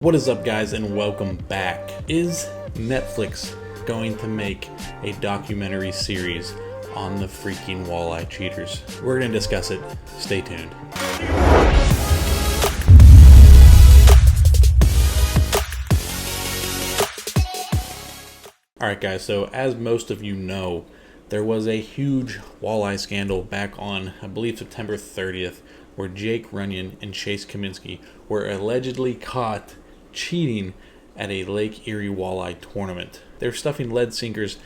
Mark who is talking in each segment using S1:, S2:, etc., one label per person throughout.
S1: What is up, guys, and welcome back. Is Netflix going to make a documentary series on the freaking walleye cheaters? We're going to discuss it. Stay tuned. Alright guys, so as most of you know, there was a huge walleye scandal back on, I believe, September 30th, where Jake Runyon and Chase Kaminsky were allegedly caught cheating at a Lake Erie walleye tournament. They're stuffing lead sinkers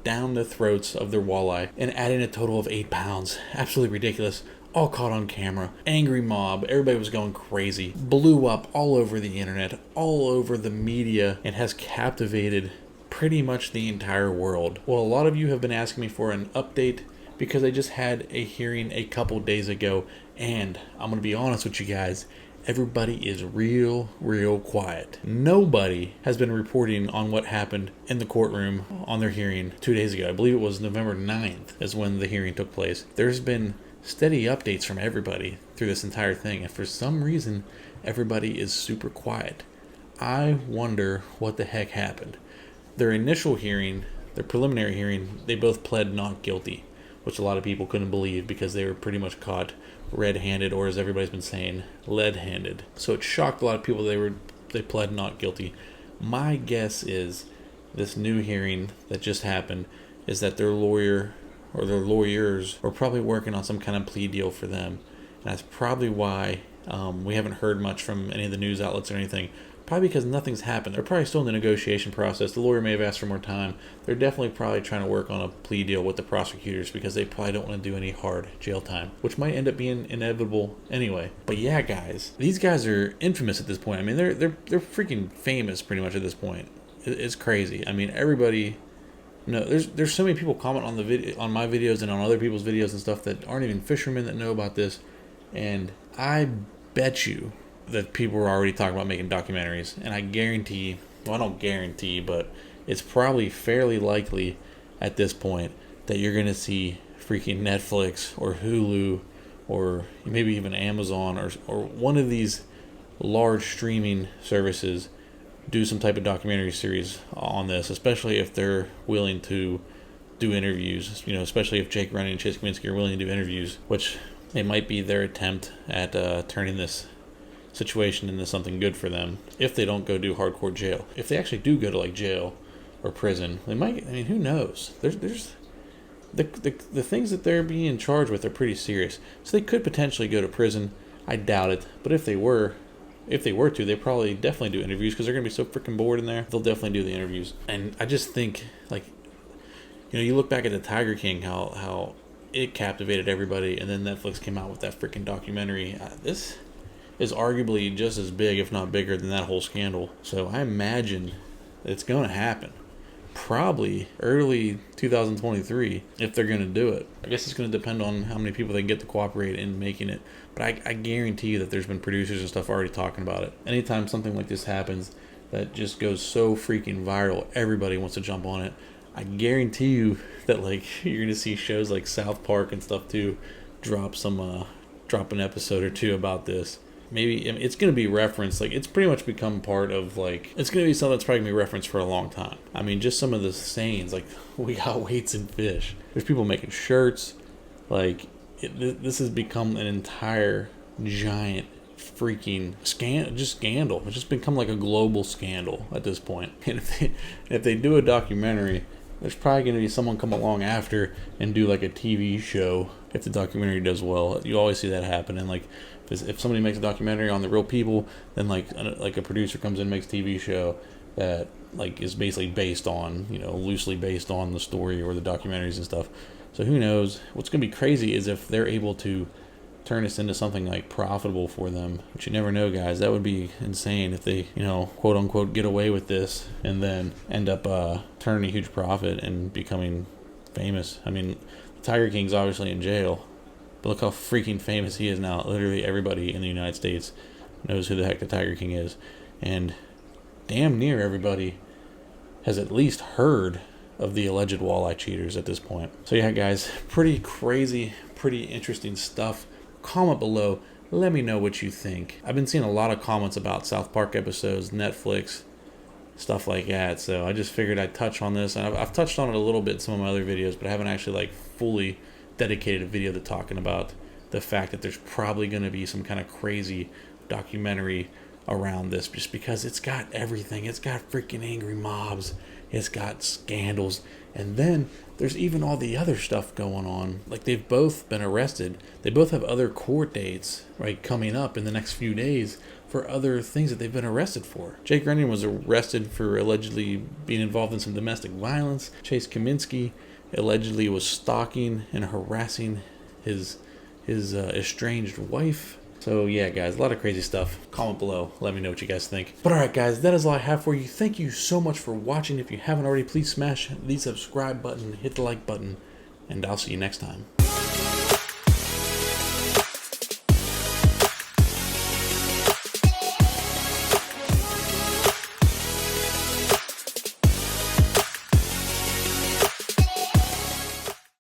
S1: down the throats of their walleye and adding a total of 8 pounds. Absolutely ridiculous. All caught on camera. Angry mob. Everybody was going crazy. Blew up all over the internet, all over the media, and has captivated pretty much the entire world. Well, a lot of you have been asking me for an update because I just had a hearing a couple days ago, and I'm going to be honest with you guys. Everybody is real quiet. Nobody has been reporting on what happened in the courtroom on their hearing 2 days ago. I believe it was November 9th is when the hearing took place. There's been steady updates from everybody through this entire thing, and for some reason, everybody is super quiet. I wonder what the heck happened. Their initial hearing, their preliminary hearing, they both pled not guilty, which a lot of people couldn't believe because they were pretty much caught red-handed, or as everybody's been saying, lead-handed. So it shocked a lot of people they pled not guilty. My guess is this new hearing that just happened is that their lawyer or their lawyers are probably working on some kind of plea deal for them. And that's probably why we haven't heard much from any of the news outlets or anything. Probably because nothing's happened. They're probably still in the negotiation process. The lawyer may have asked for more time. They're definitely probably trying to work on a plea deal with the prosecutors because they probably don't want to do any hard jail time, which might end up being inevitable anyway. But yeah, guys, these guys are infamous at this point. I mean, they're freaking famous pretty much at this point. It's crazy. I mean, everybody. No, there's so many people comment on the video, on my videos and on other people's videos and stuff that aren't even fishermen that know about this, and I bet you that people are already talking about making documentaries, and I guarantee, well, I don't guarantee, but it's probably fairly likely at this point that you're going to see freaking Netflix or Hulu or maybe even Amazon or one of these large streaming services do some type of documentary series on this, especially if they're willing to do interviews, especially if Jake Runyon and Chase Kaminsky are willing to do interviews, which it might be their attempt at turning this situation into something good for them if they don't go do hardcore jail. If they actually do go to like jail or prison, they might. I mean, who knows? There's the things that they're being charged with are pretty serious, so they could potentially go to prison. I doubt it, but if they were to, they probably definitely do interviews because they're gonna be so freaking bored in there. They'll definitely do the interviews. And I just think, like, you look back at the Tiger King, how it captivated everybody, and then Netflix came out with that freaking documentary. This is arguably just as big, if not bigger, than that whole scandal. So I imagine it's going to happen. Probably early 2023 if they're going to do it. I guess it's going to depend on how many people they can get to cooperate in making it. But I guarantee you that there's been producers and stuff already talking about it. Anytime something like this happens that just goes so freaking viral, everybody wants to jump on it. I guarantee you that you're going to see shows like South Park and stuff too drop an episode or two about this. Maybe it's going to be referenced. It's pretty much become part of, it's going to be something that's probably going to be referenced for a long time. I mean, just some of the sayings, we got weights and fish. There's people making shirts. This has become an entire giant freaking scandal. It's just become like a global scandal at this point. And if they do a documentary, there's probably going to be someone come along after and do like a TV show if the documentary does well. You always see that happen. And if somebody makes a documentary on the real people, then a producer comes in and makes a TV show that is basically based on, loosely based on the story or the documentaries and stuff. So who knows? What's going to be crazy is if they're able to turn this into something profitable for them. But you never know, guys. That would be insane if they, quote unquote, get away with this and then end up turning a huge profit and becoming famous. I mean, Tiger King's obviously in jail, but look how freaking famous he is now. Literally everybody in the United States knows who the heck the Tiger King is, and damn near everybody has at least heard of the alleged walleye cheaters at this point. So yeah, guys, pretty crazy, pretty interesting stuff. Comment below, Let me know what you think. I've been seeing a lot of comments about South Park episodes, Netflix, stuff like that. So I just figured I'd touch on this. And I've touched on it a little bit in some of my other videos, but I haven't actually like fully dedicated a video to talking about the fact that there's probably going to be some kind of crazy documentary around this, just because it's got everything. It's got freaking angry mobs, it's got scandals, and then there's even all the other stuff going on. Like, they've both been arrested. They both have other court dates, right, coming up in the next few days for other things that they've been arrested for. Jake Runyon was arrested for allegedly being involved in some domestic violence. Chase Kaminsky allegedly was stalking and harassing his estranged wife. So yeah, guys, a lot of crazy stuff. Comment below. Let me know what you guys think. But alright, guys, that is all I have for you. Thank you so much for watching. If you haven't already, please smash the subscribe button, hit the like button, and I'll see you next time.